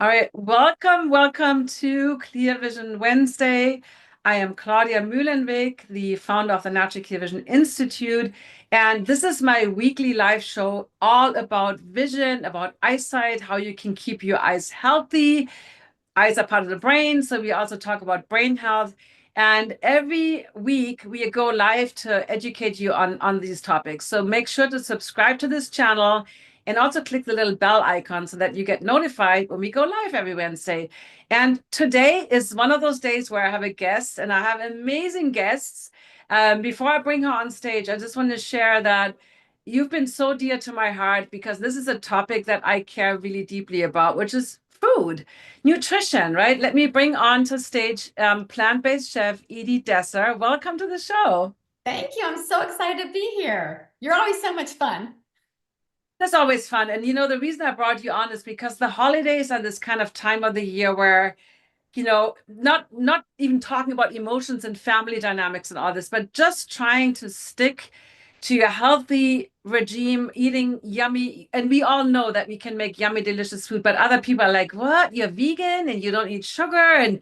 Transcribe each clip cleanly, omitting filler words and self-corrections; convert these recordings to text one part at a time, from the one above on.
All right, welcome to Clear Vision Wednesday. I am Claudia Mühlenweg, the founder of the Natural Clear Vision Institute, and this is my weekly live show all about vision, about eyesight, how you can keep your eyes healthy. Eyes are part of the brain, so we also talk about brain health. And every week we go live to educate you on these topics. So make sure to subscribe to this channel and also click the little bell icon so that you get notified when we go live every Wednesday. And today is one of those days where I have a guest, and I have amazing guests. Before I bring her on stage, I just want to share that you've been so dear to my heart because this is a topic that I care really deeply about, which is food. Nutrition, right? Let me bring on to stage plant-based chef Eydie Desser. Welcome to the show. Thank you. I'm so excited to be here. You're always so much fun. That's always fun. And the reason I brought you on is because the holidays are this kind of time of the year where, not even talking about emotions and family dynamics and all this, but just trying to stick to a healthy regime, eating yummy. And we all know that we can make yummy, delicious food, but other people are like, what? You're vegan and you don't eat sugar? And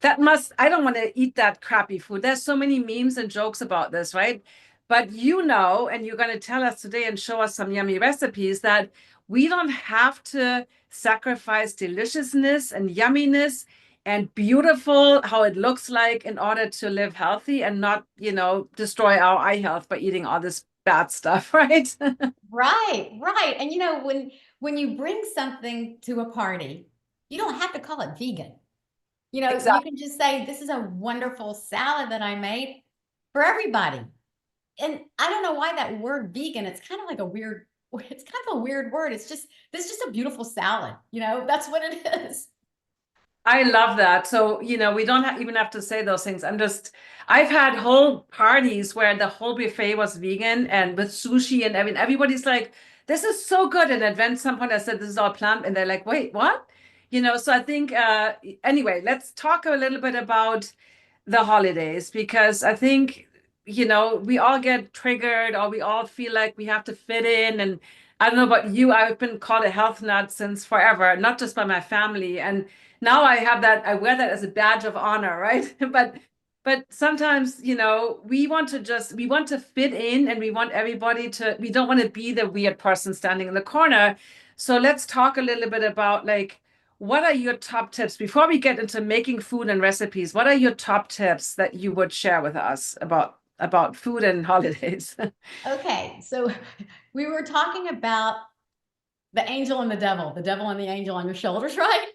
I don't want to eat that crappy food. There's so many memes and jokes about this, right? But and you're going to tell us today and show us some yummy recipes that we don't have to sacrifice deliciousness and yumminess and beautiful how it looks like in order to live healthy and not, destroy our eye health by eating all this bad stuff, right? Right, right. And when you bring something to a party, you don't have to call it vegan. You Exactly. can just say, this is a wonderful salad that I made for everybody. And I don't know why that word vegan, it's kind of like it's kind of a weird word. This is just a beautiful salad. That's what it is. I love that. So, we don't even have to say those things. I've had whole parties where the whole buffet was vegan and with sushi and everybody's like, this is so good. And then at some point I said, this is all plant. And they're like, wait, what? So I think, anyway, let's talk a little bit about the holidays because I think, we all get triggered or we all feel like we have to fit in. And I don't know about you, I've been called a health nut since forever, not just by my family. And now I wear that as a badge of honor, right? But sometimes, we want to fit in and we don't want to be the weird person standing in the corner. So let's talk a little bit about like, what are your top tips before we get into making food and recipes? What are your top tips that you would share with us about food and holidays? Okay, so we were talking about the angel and the devil and the angel on your shoulders, right?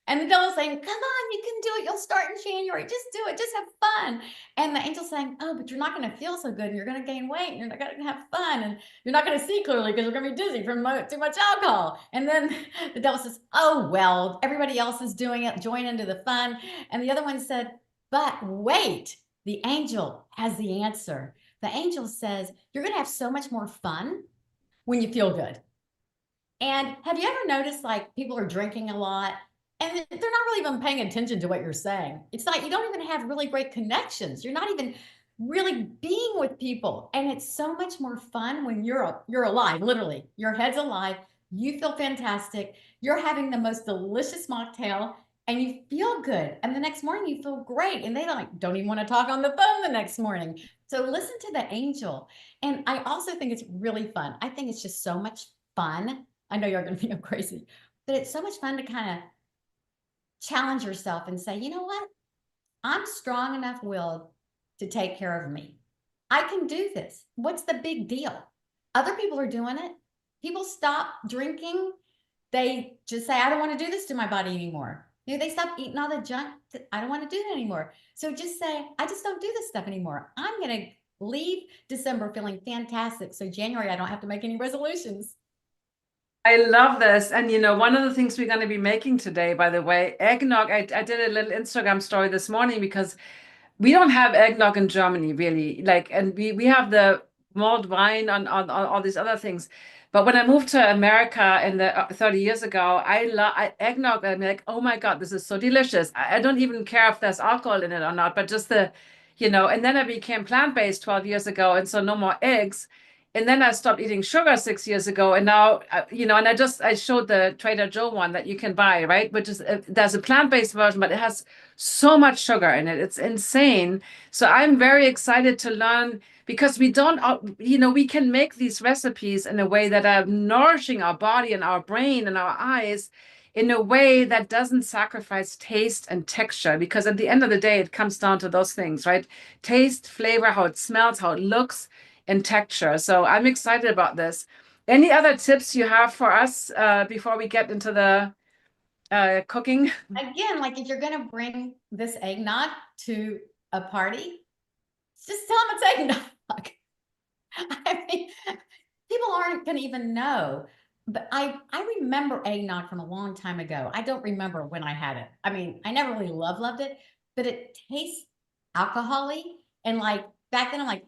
And the devil's saying, come on, you can do it. You'll start in January. Just do it. Just have fun. And the angel's saying, oh, but you're not going to feel so good. And you're going to gain weight. And you're not going to have fun. And you're not going to see clearly because you're going to be dizzy from too much alcohol. And then the devil says, oh, well, everybody else is doing it. Join into the fun. And the other one said, but wait, the angel has the answer. The angel says, you're going to have so much more fun when you feel good. And have you ever noticed like people are drinking a lot and they're not really even paying attention to what you're saying? It's like you don't even have really great connections. You're not even really being with people. And it's so much more fun when you're alive, literally. Your head's alive. You feel fantastic. You're having the most delicious mocktail and you feel good. And the next morning you feel great. And they don't even want to talk on the phone the next morning. So listen to the angel. And I also think it's really fun. I think it's just so much fun. I know you're going to think I'm crazy, but it's so much fun to kind of challenge yourself and say, you know what? I'm strong enough willed to take care of me. I can do this. What's the big deal? Other people are doing it. People stop drinking. They just say, I don't want to do this to my body anymore. They stop eating all the junk. I don't want to do that anymore. So just say, I just don't do this stuff anymore. I'm going to leave December feeling fantastic. So January, I don't have to make any resolutions. I love this. And one of the things we're going to be making today, by the way, eggnog. I did a little Instagram story this morning because we don't have eggnog in Germany, really. Like, and we have the mulled wine on all these other things. But when I moved to America in the 30 years ago, I love eggnog. I'm like, oh my God, this is so delicious. I don't even care if there's alcohol in it or not, but just and then I became plant-based 12 years ago. And so no more eggs. And then I stopped eating sugar 6 years ago. And now, you know, and I showed the Trader Joe one that you can buy, right? Which is, there's a plant-based version, but it has so much sugar in it. It's insane. So I'm very excited to learn because we don't, you know, we can make these recipes in a way that are nourishing our body and our brain and our eyes in a way that doesn't sacrifice taste and texture. Because at the end of the day, it comes down to those things, right? Taste, flavor, how it smells, how it looks and texture. So I'm excited about this. Any other tips you have for us before we get into the cooking? Again, like if you're going to bring this eggnog to a party, just tell them it's eggnog. I mean, people aren't going to even know. But I remember eggnog from a long time ago. I don't remember when I had it. I mean, I never really loved it, but it tastes alcohol-y. And like back then I'm like,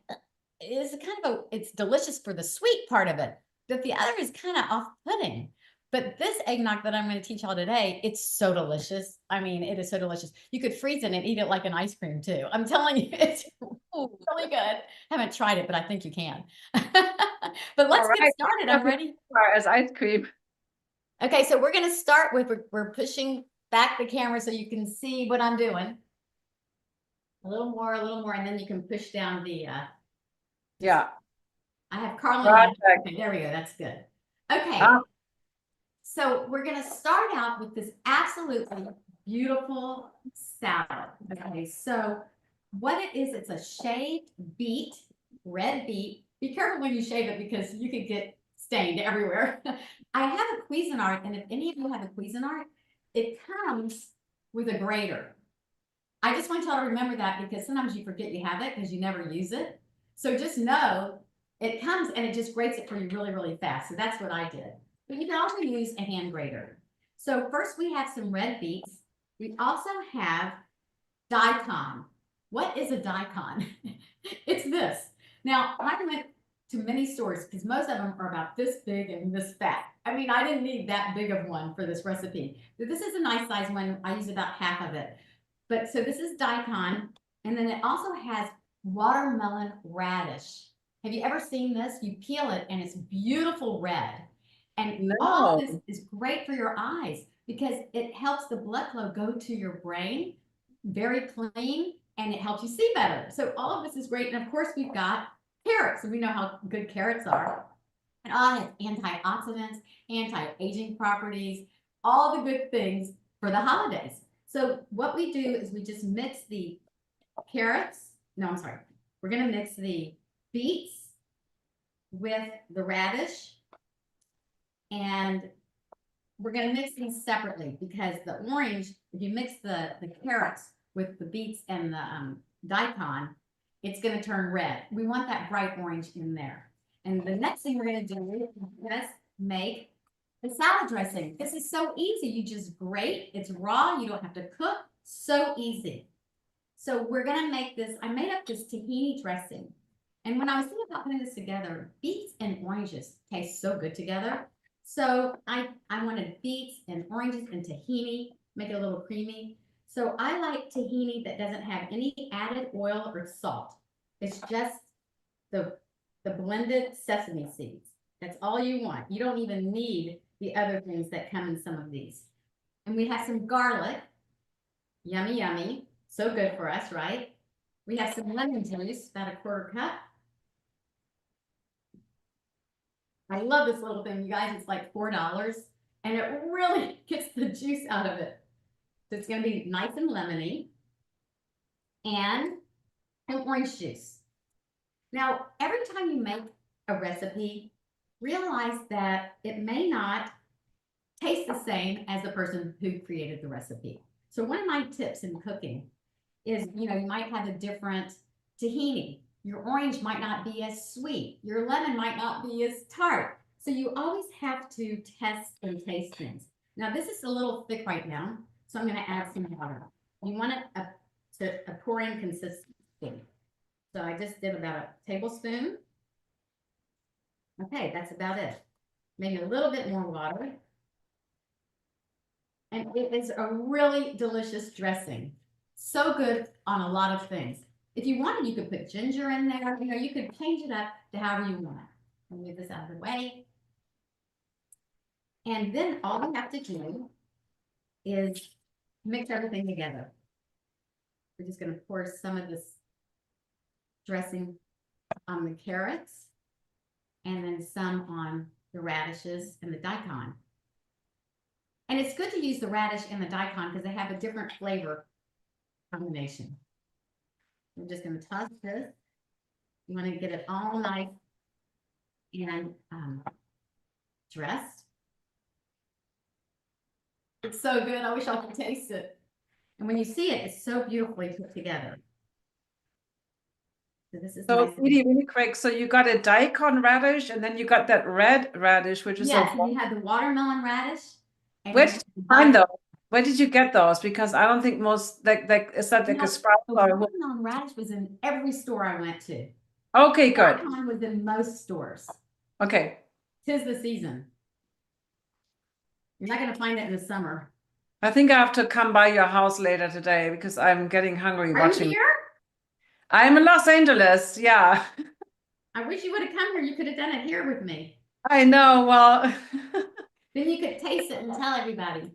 it's kind of it's delicious for the sweet part of it, but the other is kind of off-putting. But this eggnog that I'm going to teach y'all today, it's so delicious. I mean, it is so delicious. You could freeze it and eat it like an ice cream too. I'm telling you, it's really good. Haven't tried it, but I think you can. But let's get started. I'm ready. As ice cream. Okay, so we're going to start with, we're pushing back the camera so you can see what I'm doing. A little more, and then you can push down the, yeah. I have Carlin. Okay, there we go. That's good. Okay. So we're going to start out with this absolutely beautiful salad. Okay, so what it is, it's a shaved beet, red beet. Be careful when you shave it because you could get stained everywhere. I have a Cuisinart, and if any of you have a Cuisinart, it comes with a grater. I just want y'all to remember that because sometimes you forget you have it because you never use it. So just know it comes and it just grates it for you really, really fast. So that's what I did. But you can also use a hand grater. So first we have some red beets. We also have daikon. What is a daikon? It's this. Now, I went to many stores because most of them are about this big and this fat. I mean, I didn't need that big of one for this recipe. But this is a nice size one. I use about half of it. But so this is daikon. And then it also has watermelon radish. Have you ever seen this? You peel it and it's beautiful red. And all of this is great for your eyes because it helps the blood flow go to your brain very clean and it helps you see better. So all of this is great. And of course, we've got carrots. And we know how good carrots are. And all has antioxidants, anti-aging properties, all the good things for the holidays. So what we do is we just mix the carrots. No, I'm sorry. We're going to mix the beets with the radish. And we're going to mix these separately because the orange, if you mix the carrots with the beets and the daikon, it's going to turn red. We want that bright orange in there. And the next thing we're going to do is just make the salad dressing. This is so easy. You just grate. It's raw. You don't have to cook. So easy. So we're going to make this. I made up this tahini dressing. And when I was thinking about putting this together, beets and oranges taste so good together. So I wanted beets and oranges and tahini, make it a little creamy. So I like tahini that doesn't have any added oil or salt. It's just the blended sesame seeds. That's all you want. You don't even need the other things that come in some of these. And we have some garlic. Yummy, yummy. So good for us, right? We have some lemon juice, about a 1/4 cup. I love this little thing, you guys. It's like $4, and it really gets the juice out of it. So it's going to be nice and lemony. And orange juice. Now, every time you make a recipe, realize that it may not taste the same as the person who created the recipe. So one of my tips in cooking is, you might have a different tahini. Your orange might not be as sweet. Your lemon might not be as tart. So you always have to test and taste things. Now this is a little thick right now, so I'm going to add some water. You want it to a pouring consistency. So I just did about a tablespoon. Okay, that's about it. Maybe a little bit more water. And it is a really delicious dressing. So good on a lot of things. If you wanted, you could put ginger in there. You could change it up to however you want. I'll move this out of the way. And then all we have to do is mix everything together. We're just going to pour some of this dressing on the carrots and then some on the radishes and the daikon. And it's good to use the radish and the daikon because they have a different flavor combination. We're just going to toss this. You want to get it all nice and dressed. It's so good. I wish I could taste it. And when you see it, it's so beautifully put together. So this is So nice. really quick. So you got a daikon radish, and then you got that red radish, which is yes, and you had the watermelon radish. And where did you find those? Where did you get those? Because I don't think most like is that like a sprout the or watermelon radish was in every store I went to. okay, good. Daikon was in most stores. Okay. 'Tis the season. You're not going to find it in the summer. I think I have to come by your house later today because I'm getting hungry Are watching. you here? I'm in Los Angeles, yeah. I wish you would have come here. You could have done it here with me. I know. Well, then you could taste it and tell everybody.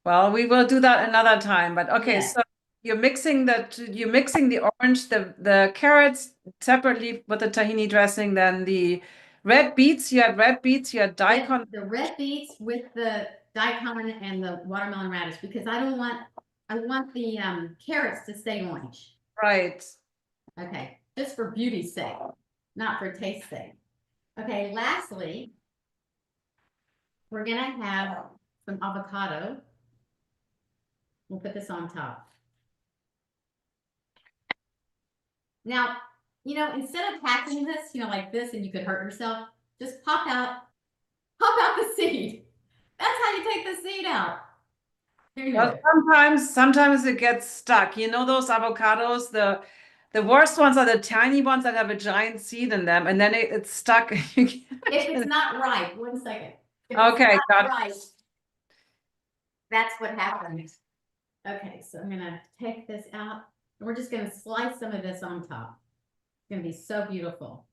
well, we will do that another time. But okay, yes. so you're mixing the orange, the carrots separately with the tahini dressing, then the red beets, you had daikon. The red beets with the daikon and the watermelon radish because I want the carrots to stay orange. Right. Okay, just for beauty's sake, not for taste sake. Okay, lastly, we're gonna have some avocado. We'll put this on top. Now, instead of hacking this, like this, and you could hurt yourself, just pop out the seed. That's how you take the seed out. Well, sometimes it gets stuck. You know those avocados, the worst ones are the tiny ones that have a giant seed in them, and then it's stuck. If it's not right, 1 second. Okay, got it. Right. That's what happens. Okay, so I'm gonna take this out, and we're just gonna slice some of this on top. It's gonna be so beautiful.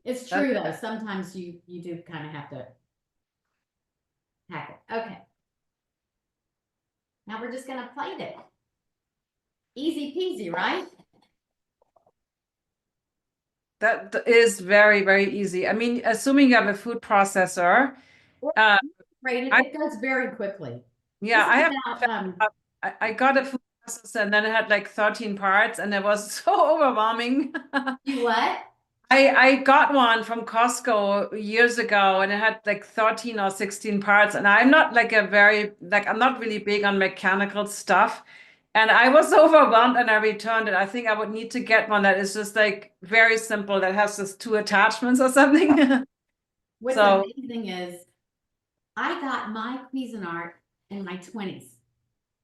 It's true though. Sometimes you do kind of have to hack it. Okay. Now we're just gonna plate it. Easy peasy, right? That is very, very easy. I mean, assuming you have a food processor. It goes very quickly. Yeah, I got a food processor and then it had like 13 parts and it was so overwhelming. You what? I got one from Costco years ago and it had like 13 or 16 parts. And I'm not like I'm not really big on mechanical stuff. And I was overwhelmed and I returned it. I think I would need to get one that is just like very simple that has just 2 attachments or something. What's amazing is I got my Cuisinart in my 20s.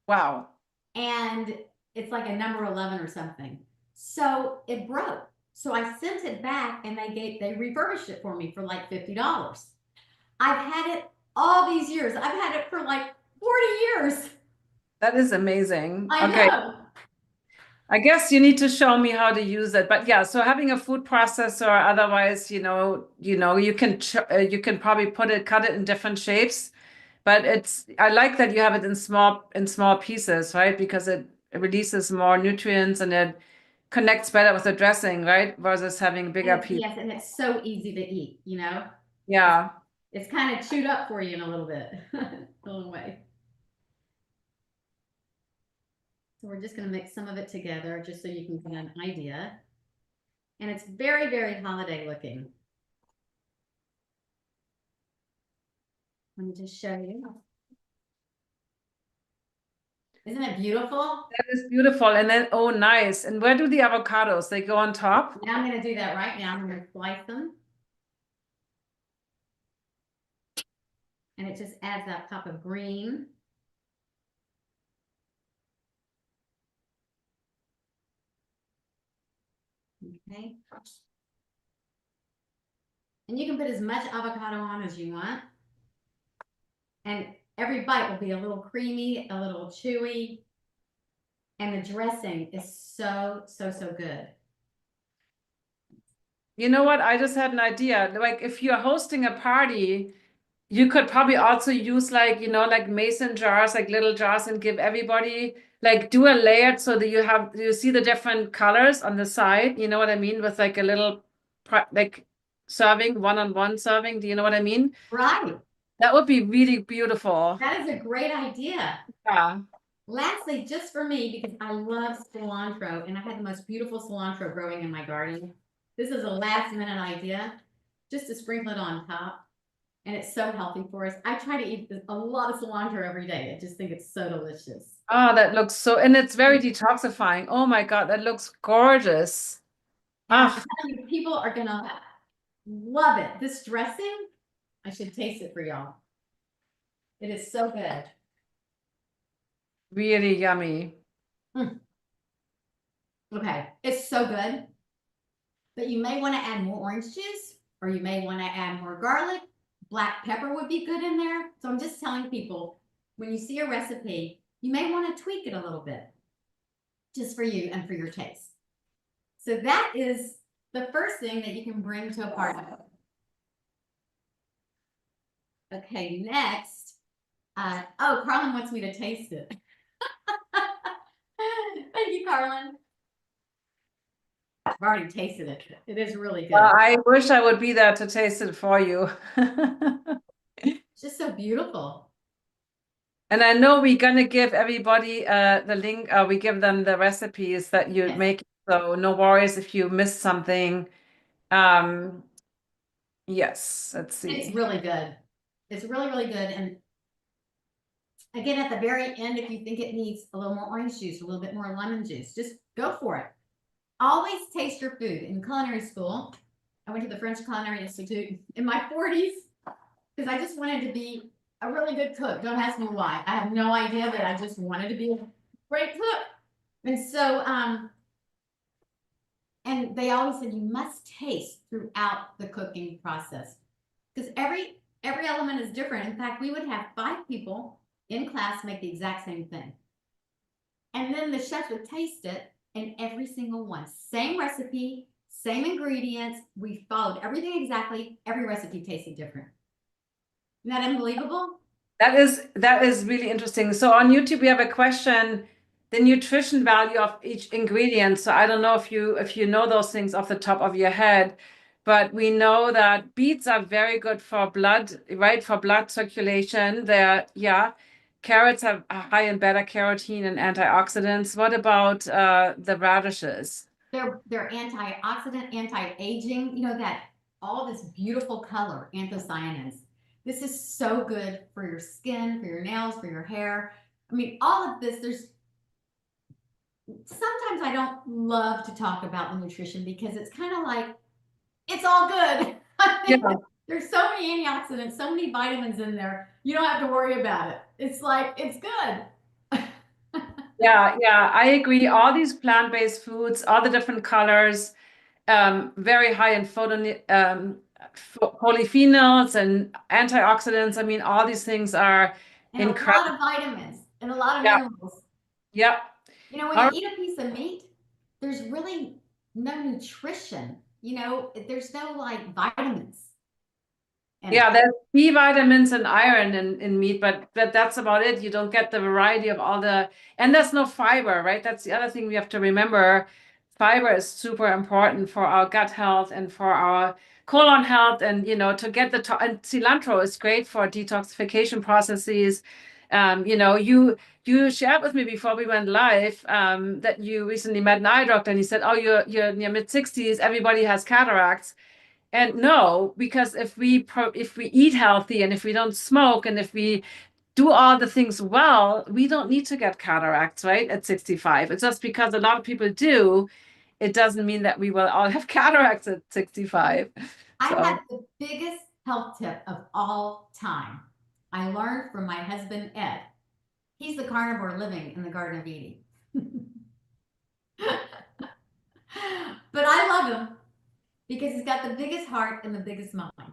Wow. And it's like a number 11 or something. So it broke. So I sent it back and they refurbished it for me for like $50. I've had it all these years. I've had it for like 40 years. That is amazing. I know. I guess you need to show me how to use it. But yeah, so having a food processor, otherwise, you can probably cut it in different shapes. But I like that you have it in small pieces, right? Because it releases more nutrients and it connects better with the dressing, right? Versus having bigger pieces. Yes, and it's so easy to eat, Yeah. It's kind of chewed up for you in a little bit, a little way. So we're just going to mix some of it together just so you can get an idea. And it's very, very holiday looking. Let me just show you. Isn't it beautiful? That is beautiful. And then, oh, nice. And where do the avocados? They go on top? Now I'm going to do that right now. I'm going to slice them. And it just adds that pop of green. Okay. And you can put as much avocado on as you want. And every bite will be a little creamy, a little chewy. And the dressing is so, so, so good. You know what? I just had an idea. Like if you're hosting a party, you could probably also use like, like mason jars, like little jars, and give everybody like do a layered so that you see the different colors on the side. You know what I mean? With like a little like serving, one-on-one serving. Do you know what I mean? Right. That would be really beautiful. That is a great idea. Yeah. Lastly, just for me, because I love cilantro and I had the most beautiful cilantro growing in my garden. This is a last minute idea, just to sprinkle it on top. And it's so healthy for us. I try to eat a lot of cilantro every day. I just think it's so delicious. Oh, that looks so, and it's very detoxifying. Oh my God, that looks gorgeous. And I'm Ah, telling you, people are gonna love it. This dressing, I should taste it for y'all. It is so good. really yummy. Mm. Okay, it's so good. But you may want to add more orange juice, or you may want to add more garlic. Black pepper would be good in there. So I'm just telling people, when you see a recipe, you may want to tweak it a little bit, just for you and for your taste. So that is the first thing that you can bring to a party. Okay, next. Oh, Carlin wants me to taste it. Thank you, Carlin. I've already tasted it. It is really good. Well, I wish I would be there to taste it for you. It's just so beautiful. And I know we're gonna give everybody the link. We give them the recipes that you Yes. make. So no worries if you missed something. Um, yes, let's see. It's really good. It's really, really good. And again, at the very end, if you think it needs a little more orange juice, a little bit more lemon juice, just go for it. Always taste your food. In culinary school, I went to the French Culinary Institute in my 40s because I just wanted to be a really good cook. Don't ask me why. I have no idea, but I just wanted to be a great cook. And so, and they always said you must taste throughout the cooking process because every element is different. In fact, we would have 5 people in class make the exact same thing. And then the chef would taste it, and every single one, same recipe, same ingredients. We followed everything exactly. Every recipe tasted different. Isn't that unbelievable? That is really interesting. So on YouTube, we have a question, the nutrition value of each ingredient. So I don't know if you know those things off the top of your head, but we know that beets are very good for blood, right? For blood circulation. Yeah. Carrots are high in beta carotene and antioxidants. What about the radishes? They're antioxidant, anti-aging, you know, that all this beautiful color, anthocyanins. This is so good for your skin, for your nails, for your hair. I mean, all of this, sometimes I don't love to talk about the nutrition because it's kind of like, it's all good. Yeah. There's so many antioxidants, so many vitamins in there. You don't have to worry about it. It's like, it's good. Yeah, I agree. All these plant-based foods, all the different colors, very high in polyphenols and antioxidants. I mean, all these things are And a lot incredible. of vitamins and a lot of Yeah, minerals. yeah. You know, when All you eat a piece of meat, there's really no nutrition. You know, there's no like vitamins in it. Yeah, there's B vitamins and iron in meat, but that's about it. You don't get the variety of all and there's no fiber, right? That's the other thing we have to remember. Fiber is super important for our gut health and for our colon health. And, to get and cilantro is great for detoxification processes. You shared with me before we went live, that you recently met an eye doctor and he said, oh, you're in your mid-60s, everybody has cataracts. And no, because if we eat healthy and if we don't smoke and if we do all the things well, we don't need to get cataracts, right? At 65. It's just because a lot of people do, it doesn't mean that we will all have cataracts at 65. I So had the biggest health tip of all time. I learned from my husband, Ed. He's the carnivore living in the Garden of Eden. But I love him because he's got the biggest heart and the biggest mind.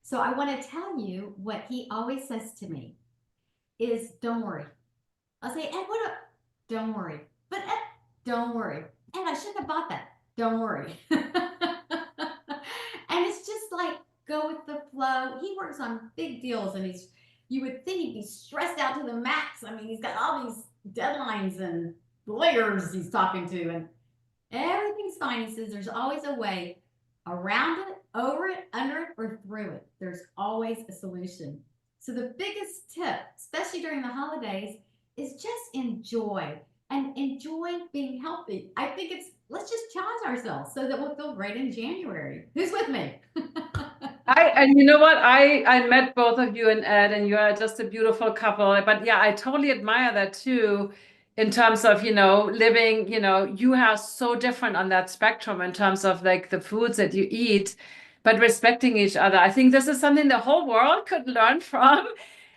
So I want to tell you what he always says to me is, don't worry. I'll say, Ed, what up? Don't worry. But Ed, don't worry. Ed, I shouldn't have bought that. Don't worry. like go with the flow. He works on big deals, and you would think he'd be stressed out to the max. I mean, he's got all these deadlines and lawyers he's talking to, and everything's fine. He says there's always a way around it, over it, under it, or through it. There's always a solution. So the biggest tip, especially during the holidays, is just enjoy and enjoy being healthy. I think let's just challenge ourselves so that we'll feel great in January. Who's with me? And you know what? I met both of you and Ed, and you are just a beautiful couple. But yeah, I totally admire that too, in terms of, living, you are so different on that spectrum in terms of like the foods that you eat, but respecting each other. I think this is something the whole world could learn from.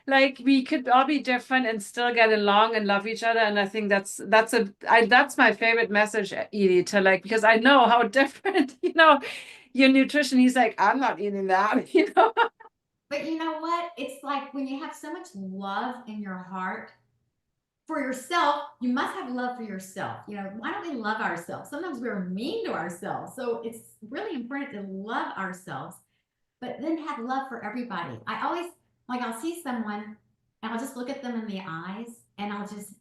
Like we could all be different and still get along and love each other. And I think that's my favorite message, Edie, to like, because I know how different, your nutrition. He's like, I'm not eating that. But you know what? It's like when you have so much love in your heart for yourself, you must have love for yourself. Why don't we love ourselves? Sometimes we're mean to ourselves. So it's really important to love ourselves, but then have love for everybody. I always, like, I'll see someone and I'll just look at them in the eyes and I'll just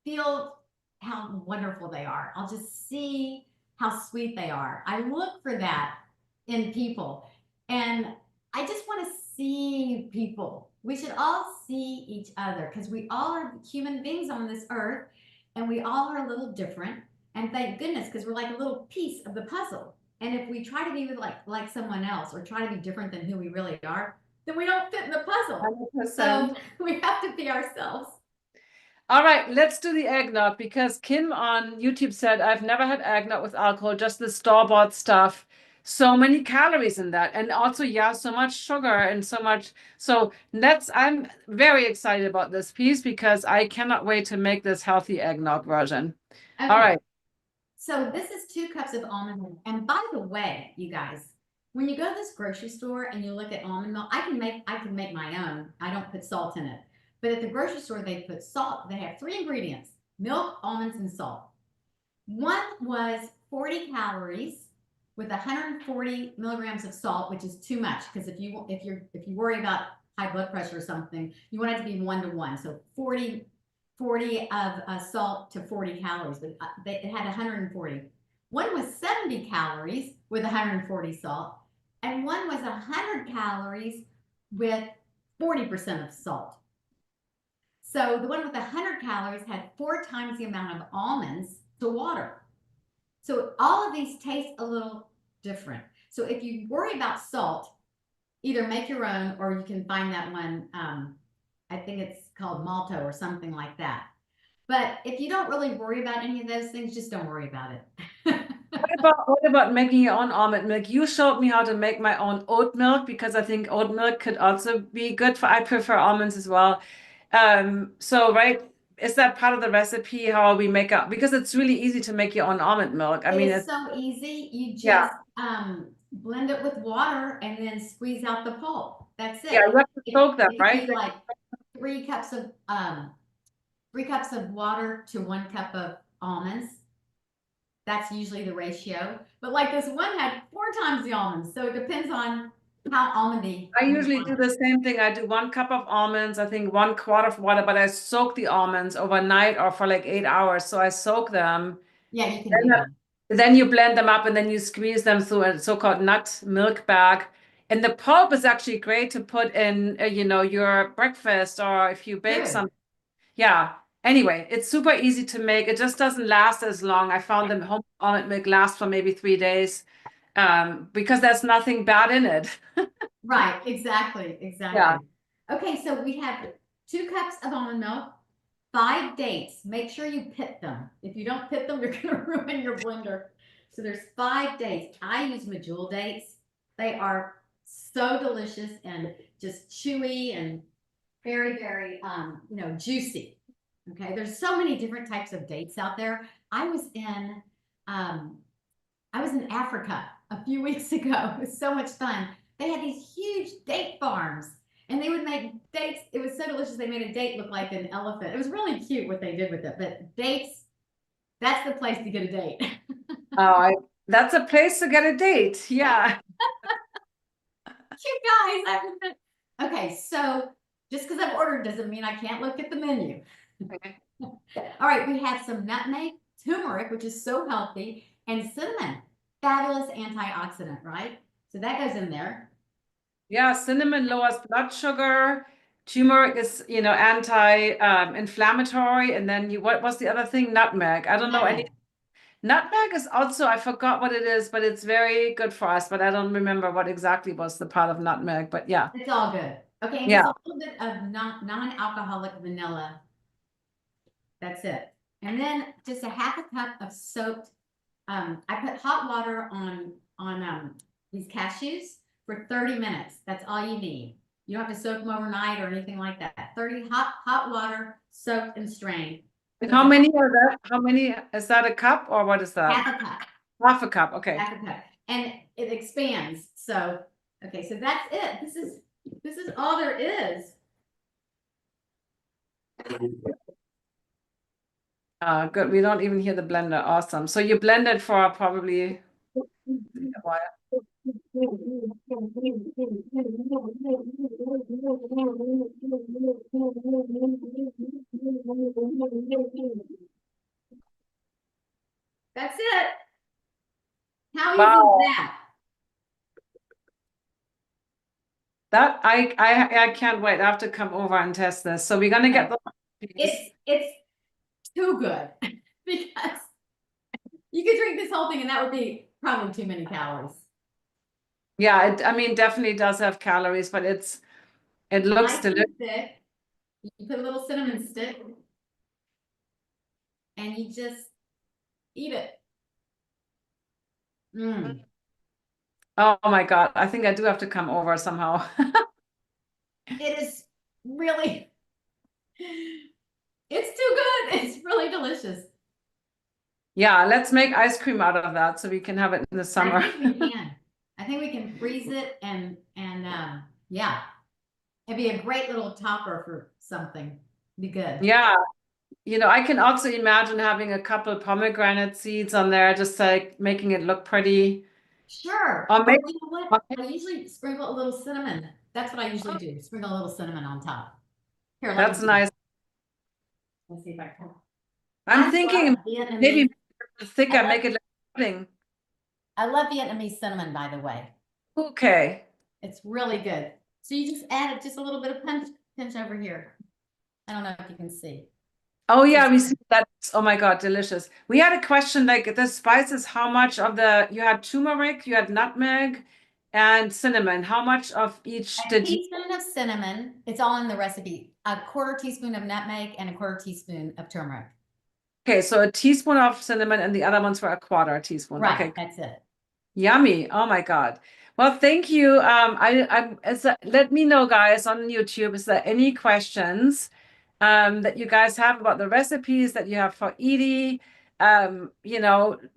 feel how wonderful they are. I'll just see how sweet they are. I look for that in people. And I just want to see people. We should all see each other because we all are human beings on this earth and we all are a little different. And thank goodness, because we're like a little piece of the puzzle. And if we try to be like someone else or try to be different than who we really are, then we don't fit in the puzzle. 100%. So we have to be ourselves. All right, let's do the eggnog because Kim on YouTube said, I've never had eggnog with alcohol, just the store-bought stuff. So many calories in that. And also, yeah, so much sugar and so much. So I'm very excited about this piece because I cannot wait to make this healthy eggnog version. Okay. All right. So this is 2 cups of almond milk. And by the way, you guys, when you go to this grocery store and you look at almond milk, I can make my own. I don't put salt in it. But at the grocery store, they put salt. They have 3 ingredients: milk, almonds, and salt. One was 40 calories with 140 milligrams of salt, which is too much because if you worry about high blood pressure or something, you want it to be 1-to-1. So 40 of salt to 40 calories, but it had 140. One was 70 calories with 140 salt, and one was 100 calories with 40% of salt. So the one with 100 calories had 4 times the amount of almonds to water. So all of these taste a little different. So if you worry about salt, either make your own or you can find that one. I think it's called malto or something like that. But if you don't really worry about any of those things, just don't worry about it. What about making your own almond milk? You showed me how to make my own oat milk because I think oat milk could also be good I prefer almonds as well. So right, is that part of the recipe how we make up? Because it's really easy to make your own almond milk. I mean, It's so easy. You yeah, just blend it with water and then squeeze out the pulp. That's it. yeah, you have to soak them, It could right? be like 3 cups of water to 1 cup of almonds. That's usually the ratio. But like this one had 4 times the almonds. So it depends on how almondy I you usually want do it. the same thing. I do 1 cup of almonds, I think 1 quart of water, but I soak the almonds overnight or for like 8 hours. So I soak them. Yeah, you can do that. Then you blend them up and then you squeeze them through a so-called nut milk bag. And the pulp is actually great to put in, your breakfast or if you bake True. something. Yeah. Anyway, it's super easy to make. It just doesn't last as long. I found the home almond milk lasts for maybe 3 days, because there's nothing bad in it. Right, exactly, Yeah. exactly. Okay, so we have 2 cups of almond milk, 5 dates. Make sure you pit them. If you don't pit them, you're gonna ruin your blender. So there's 5 dates. I use medjool dates. They are so delicious and just chewy and very, very juicy. Okay, there's so many different types of dates out there. Um, I was in Africa a few weeks ago. It was so much fun. They had these huge date farms and they would make dates. It was so delicious. They made a date look like an elephant. It was really cute what they did with it. But dates, that's the place to get a date. Oh, that's a place to get a date. Yeah. You guys, okay, so just because I've ordered doesn't mean I can't look at the menu. Okay. All right, we have some nutmeg, turmeric, which is so healthy, and cinnamon, fabulous antioxidant, right? So that goes in there. Yeah, cinnamon lowers blood sugar. Turmeric is, anti-inflammatory. And then what was the other thing? Nutmeg. I don't know any. Nutmeg. Nutmeg is also, I forgot what it is, but it's very good for us. But I don't remember what exactly was the part of nutmeg. But yeah. It's all good. Okay, and Yeah. just a little bit of non-alcoholic vanilla. That's it. And then just a half a cup of soaked. I put hot water on these cashews for 30 minutes. That's all you need. You don't have to soak them overnight or anything like that. 30 hot water, soaked and strained. And So how many are that? How many is that, a cup or what is that? half a cup. Half a cup. Okay. Half a cup. And it expands. So okay, so that's it. This is all there is. Good. We don't even hear the blender. Awesome. So you blended for probably a while. That's it. How easy Wow. is that? That I can't wait. I have to come over and test this. So we're gonna get the It's too good because you could drink this whole thing and that would be probably too many calories. Yeah, I mean, definitely does have calories, but it looks Nice delicious. and thick. You put a little cinnamon stick and you just eat it. Mm. Oh my God. I think I do have to come over somehow. It is really, it's too good. It's really delicious. Yeah, let's make ice cream out of that so we can have it in the summer. I think we can. I think we can freeze it and yeah. It'd be a great little topper for something. Be good. Yeah. I can also imagine having a couple pomegranate seeds on there, just like making it look pretty. Sure. Or maybe, You know what? I usually sprinkle a little cinnamon. That's what I usually do. Sprinkle a little cinnamon on top. Here, let that's me see. nice. Let's see if I can. I'm thinking maybe thicker, love, make it like pudding. I love Vietnamese cinnamon, by the way. Okay. It's really good. So you just add just a little bit of pinch over here. I don't know if you can see. Oh yeah, we see that. Oh my God, delicious. We had a question like the spices, how much of you had turmeric, you had nutmeg and cinnamon. How much of each A did you? teaspoon of cinnamon. It's all in the recipe. A quarter teaspoon of nutmeg and a quarter teaspoon of turmeric. Okay, so a teaspoon of cinnamon and the other ones were a quarter teaspoon. Right, Okay. that's it. Yummy. Oh my God. Well, thank you. Let me know, guys, on YouTube, is there any questions that you guys have about the recipes that you have for Eydie?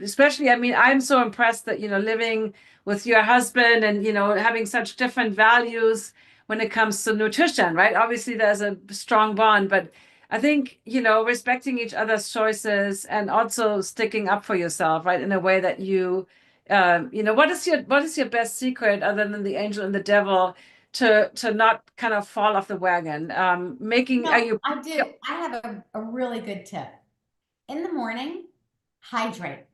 Especially, I mean, I'm so impressed that, living with your husband and, having such different values when it comes to nutrition, right? Obviously, there's a strong bond, but I think, respecting each other's choices and also sticking up for yourself, right, in a way that what is your best secret other than the angel and the devil to not kind of fall off the wagon? I do. I have a really good tip. In the morning, hydrate.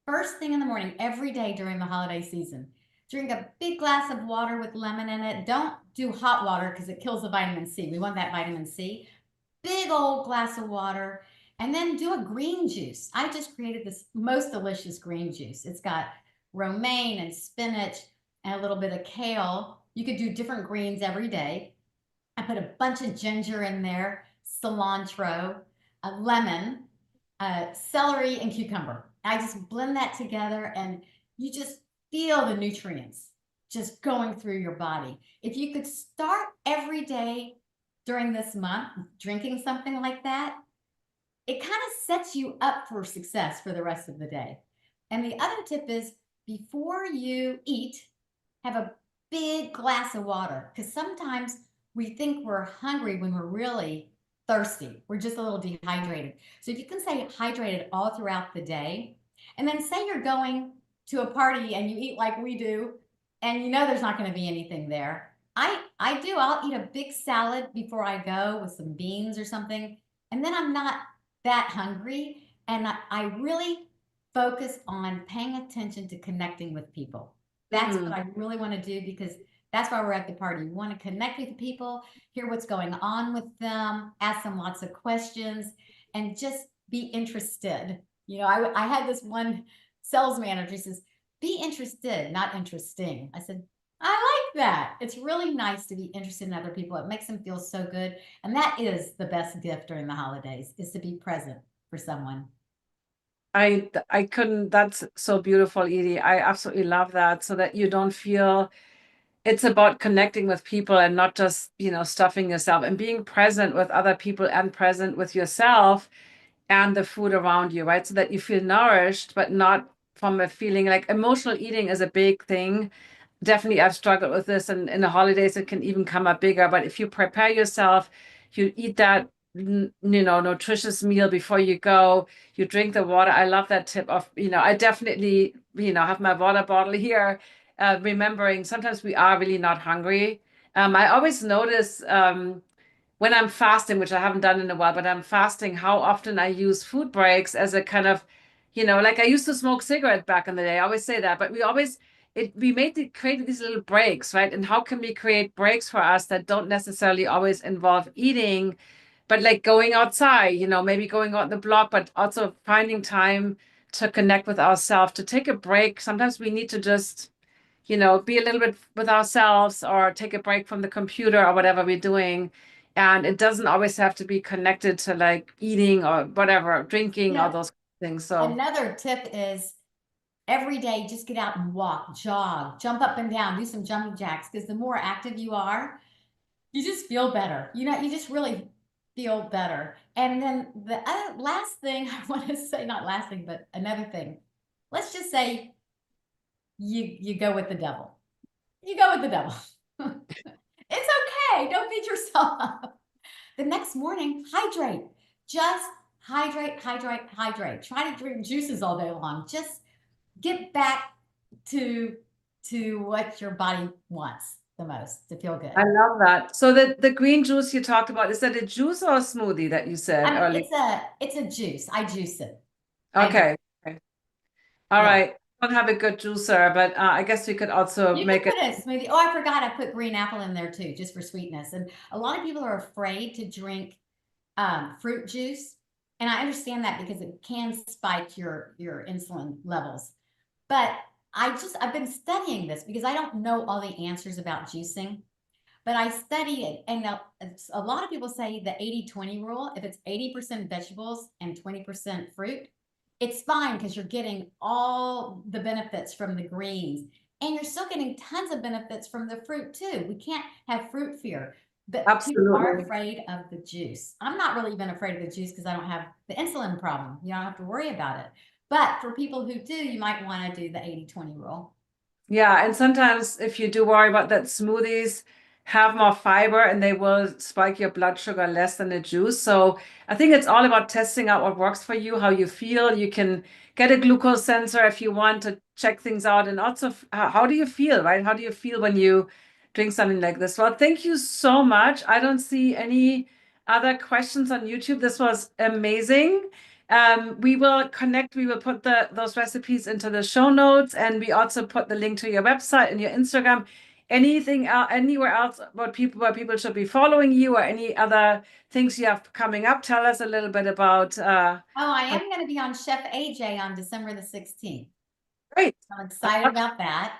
First thing in the morning, every day during the holiday season. Drink a big glass of water with lemon in it. Don't do hot water because it kills the vitamin C. We want that vitamin C. Big old glass of water. And then do a green juice. I just created this most delicious green juice. It's got romaine and spinach and a little bit of kale. You could do different greens every day. I put a bunch of ginger in there, cilantro, a lemon, celery, and cucumber. I just blend that together and you just feel the nutrients just going through your body. If you could start every day during this month drinking something like that, it kind of sets you up for success for the rest of the day. And the other tip is before you eat, have a big glass of water because sometimes we think we're hungry when we're really thirsty. We're just a little dehydrated. So if you can stay hydrated all throughout the day, and then say you're going to a party and you eat like we do, and you know there's not going to be anything there. I do. I'll eat a big salad before I go with some beans or something, and then I'm not that hungry, and I really focus on paying attention to connecting with people. That's what Mm. I really want to do because that's why we're at the party. We want to connect with people, hear what's going on with them, ask them lots of questions, and just be interested. You know, I had this one sales manager. He says, be interested, not interesting. I said, I like that. It's really nice to be interested in other people. It makes them feel so good. And that is the best gift during the holidays, is to be present for someone. I couldn't, that's so beautiful, Edie. I absolutely love that. So that you don't feel it's about connecting with people and not just, stuffing yourself and being present with other people and present with yourself and the food around you, right? So that you feel nourished, but not from a feeling like emotional eating is a big thing. Definitely I've struggled with this, and in the holidays it can even come up bigger. But if you prepare yourself, you eat that nutritious meal before you go, you drink the water. I love that tip of, I definitely, have my water bottle here, remembering sometimes we are really not hungry. I always notice when I'm fasting, which I haven't done in a while, but I'm fasting, how often I use food breaks as a kind of, like I used to smoke cigarette back in the day. I always say that, but we created these little breaks, right? And how can we create breaks for us that don't necessarily always involve eating, but like going outside, maybe going out the block, but also finding time to connect with ourselves, to take a break. Sometimes we need to just be a little bit with ourselves or take a break from the computer or whatever we're doing. And it doesn't always have to be connected to like eating or whatever, drinking, You all know, those things. So another tip is every day, just get out and walk, jog, jump up and down, do some jumping jacks, because the more active you are, you just feel better. You know, you just really feel better. And then the other last thing I want to say, not last thing, but another thing. Let's just say you go with the devil. You go with the devil. It's okay. Don't beat yourself up. The next morning, hydrate. Just hydrate, hydrate, hydrate. Try to drink juices all day long. Just get back to what your body wants the most to feel good. I love that. So the green juice you talked about, is that a juice or a smoothie that you said earlier? It's a juice. I juice it. I do. Okay. Okay. All Yeah. right. I don't have a good juicer, but I guess we could also You can make it. put a smoothie. Oh, I forgot I put green apple in there too, just for sweetness. And a lot of people are afraid to drink fruit juice. And I understand that because it can spike your insulin levels. But I've been studying this because I don't know all the answers about juicing, but I study it. And a lot of people say the 80-20 rule, if it's 80% vegetables and 20% fruit, it's fine because you're getting all the benefits from the greens and you're still getting tons of benefits from the fruit too. We can't have fruit fear, but people are Absolutely. afraid of the juice. I'm not really even afraid of the juice because I don't have the insulin problem. You don't have to worry about it. But for people who do, you might want to do the 80-20 rule. Yeah, and sometimes if you do worry about that, smoothies have more fiber and they will spike your blood sugar less than the juice. So I think it's all about testing out what works for you, how you feel. You can get a glucose sensor if you want to check things out. And also, how do you feel, right? How do you feel when you drink something like this? Well, thank you so much. I don't see any other questions on YouTube. This was amazing. We will connect, we will put those recipes into the show notes, and we also put the link to your website and your Instagram. Anything else, anywhere else where people should be following you, or any other things you have coming up? Tell us a little bit about Oh, I am going to be on Chef AJ on December the 16th. great. I'm excited about that.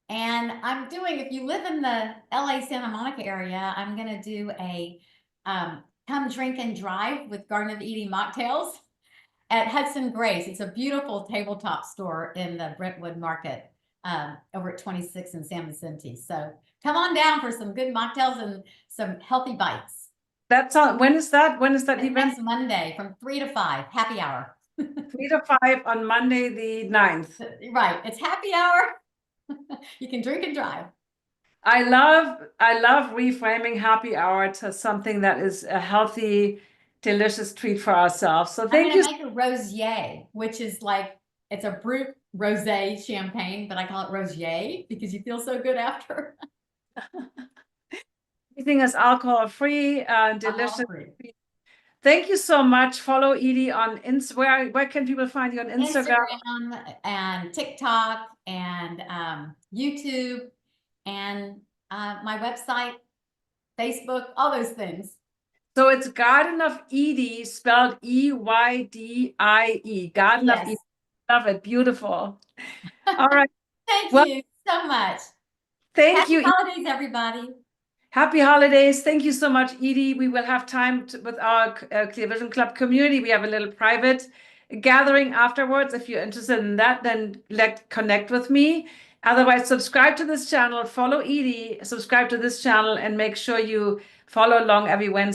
And I'm doing, if you live in the LA Santa Monica area, I'm going to do a come drink and drive with Garden of Eating mocktails at Hudson Grace. It's a beautiful tabletop store in the Brentwood Market over at 26 in San Vicente. So come on down for some good mocktails and some healthy bites. That's all. When is that? When is that It's event? next Monday from 3 to 5, happy hour. 3 to 5 on Monday, the 9th. Right, it's happy hour. You can drink and drive. I love reframing happy hour to something that is a healthy, delicious treat for ourselves. So I'm thank gonna you. make a rosier, which is like it's a brut rosé champagne, but I call it rosier because you feel so good after. Everything is alcohol-free, delicious. Alcohol-free. Thank you so much. Follow Eydie on where can people find you on Instagram? Instagram and TikTok and YouTube and my website, Facebook, all those things. So it's Garden of Eydie, spelled Eydie. Garden of Yes. Eydie. Love it. Beautiful. All right. Thank Well, you so much. thank Happy you. holidays, everybody. Happy holidays. Thank you so much, Eydie. We will have time with our Clear Vision Club community. We have a little private gathering afterwards. If you're interested in that, then connect with me. Otherwise, subscribe to this channel, follow Eydie, subscribe to this channel, and make sure you follow along every Wednesday.